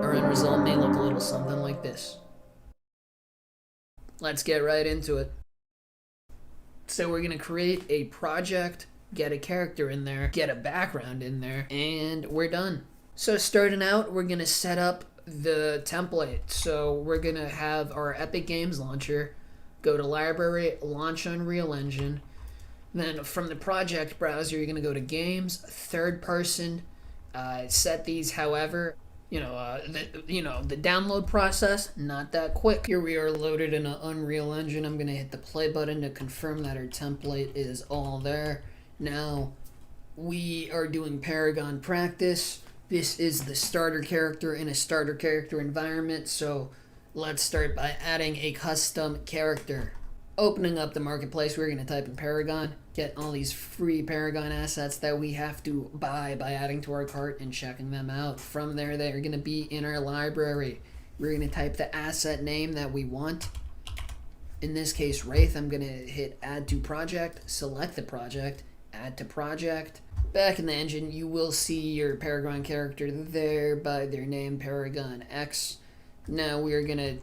Our end result may look a little something like this. Let's get right into it. So we're going to create a project, get a character in there, get a background in there, and we're done. So starting out, we're going to set up the template. So we're going to have our Epic Games launcher, go to library, launch Unreal Engine. Then from the project browser, you're going to go to games, third person, set these however. The download process, not that quick. Here we are loaded in an Unreal Engine. I'm going to hit the play button to confirm that our template is all there. Now, we are doing Paragon practice. This is the starter character in a starter character environment, so let's start by adding a custom character. Opening up the marketplace, we're going to type in Paragon, get all these free Paragon assets that we have to buy by adding to our cart and checking them out. From there, they're going to be in our library. We're going to type the asset name that we want. In this case, Wraith. I'm going to hit Add to Project, select the project, Add to Project. Back in the engine, you will see your Paragon character there by their name, Paragon X. Now we are going to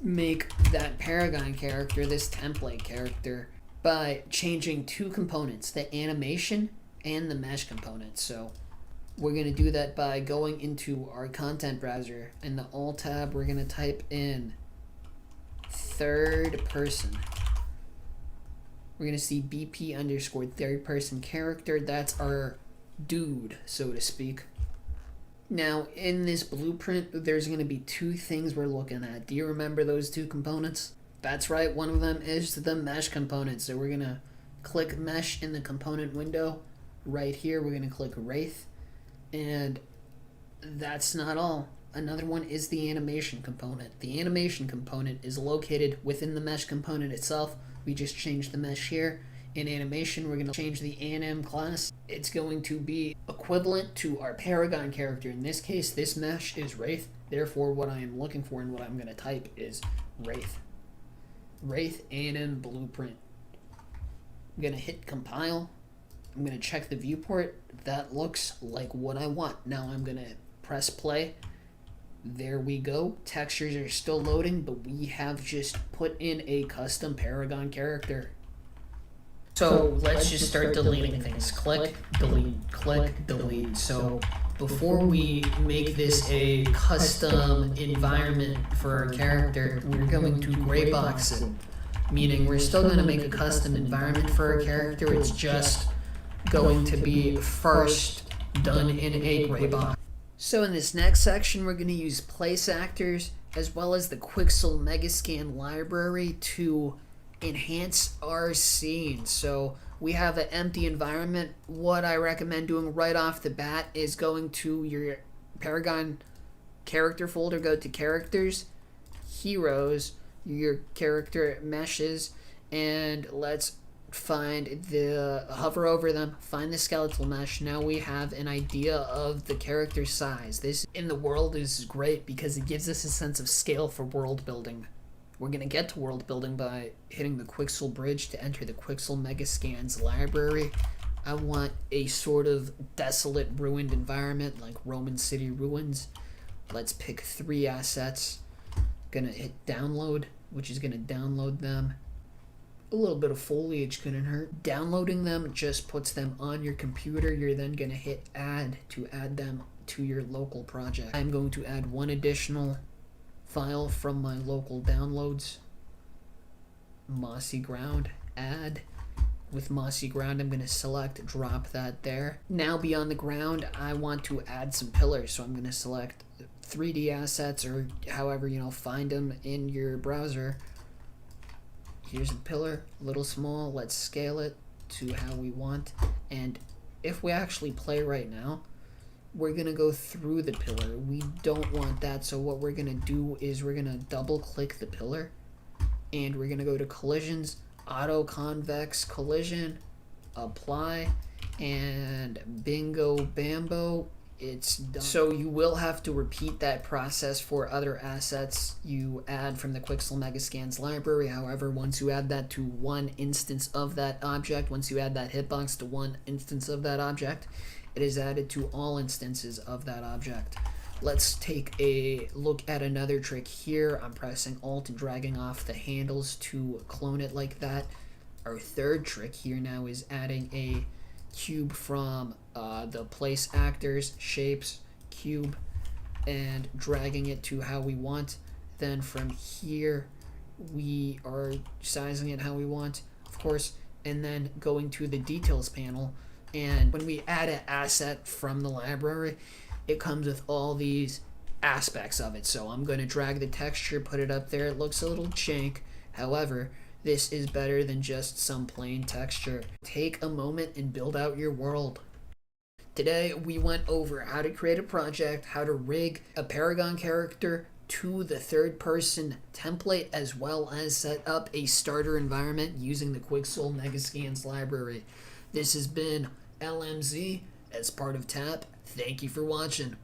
make that Paragon character, this template character, by changing two components, the animation and the mesh component. So we're going to do that by going into our content browser. In the Alt tab, we're going to type in third person. We're going to see BP underscore third person character. That's our dude, so to speak. Now, in this blueprint, there's going to be two things we're looking at. Do you remember those two components? That's right, one of them is the mesh component. So we're going to click mesh in the component window. Right here, we're going to click Wraith. And that's not all. Another one is the animation component. The animation component is located within the mesh component itself. We just changed the mesh here. In animation, we're going to change the anim class. It's going to be equivalent to our Paragon character. In this case, this mesh is Wraith. Therefore, what I am looking for and what I'm going to type is Wraith. Wraith anim blueprint. I'm going to hit compile. I'm going to check the viewport. That looks like what I want. Now I'm going to press play. There we go. Textures are still loading, but we have just put in a custom Paragon character. So let's just start deleting things. Click, delete, click, delete. So before we make this a custom environment for our character, we're going to gray box it. Meaning we're still going to make a custom environment for our character. It's just going to be first done in a gray box. So in this next section, we're going to use place actors as well as the Quixel Megascan library to enhance our scene. So we have an empty environment. What I recommend doing right off the bat is going to your Paragon character folder, go to characters, heroes, your character meshes, and let's hover over them, find the skeletal mesh. Now we have an idea of the character size. This in the world is great because it gives us a sense of scale for world building. We're going to get to world building by hitting the Quixel bridge to enter the Quixel Megascans library. I want a sort of desolate, ruined environment like Roman city ruins. Let's pick 3 assets. Going to hit download, which is going to download them. A little bit of foliage couldn't hurt. Downloading them just puts them on your computer. You're then going to hit add to add them to your local project. I'm going to add 1 additional file from my local downloads. Mossy ground, add. With mossy ground, I'm going to select drop that there. Now beyond the ground, I want to add some pillars, so I'm going to select 3D assets, or however, find them in your browser. Here's a pillar, a little small. Let's scale it to how we want. And if we actually play right now, we're going to go through the pillar. We don't want that, so what we're going to do is we're going to double click the pillar, and we're going to go to collisions, auto convex collision, apply, and bingo bambo, it's done. So you will have to repeat that process for other assets you add from the Quixel Megascans library. However, once you add that to one instance of that object, once you add that hitbox to one instance of that object, it is added to all instances of that object. Let's take a look at another trick here. I'm pressing Alt and dragging off the handles to clone it like that. Our third trick here now is adding a cube from the place actors, shapes, cube, and dragging it to how we want. Then from here, we are sizing it how we want, of course, and then going to the details panel. And when we add an asset from the library, it comes with all these aspects of it. So I'm going to drag the texture, put it up there. It looks a little jank. However, this is better than just some plain texture. Take a moment and build out your world. Today, we went over how to create a project, how to rig a Paragon character to the third-person template, as well as set up a starter environment using the Quixel Megascans library. This has been LMZ as part of TAP. Thank you for watching.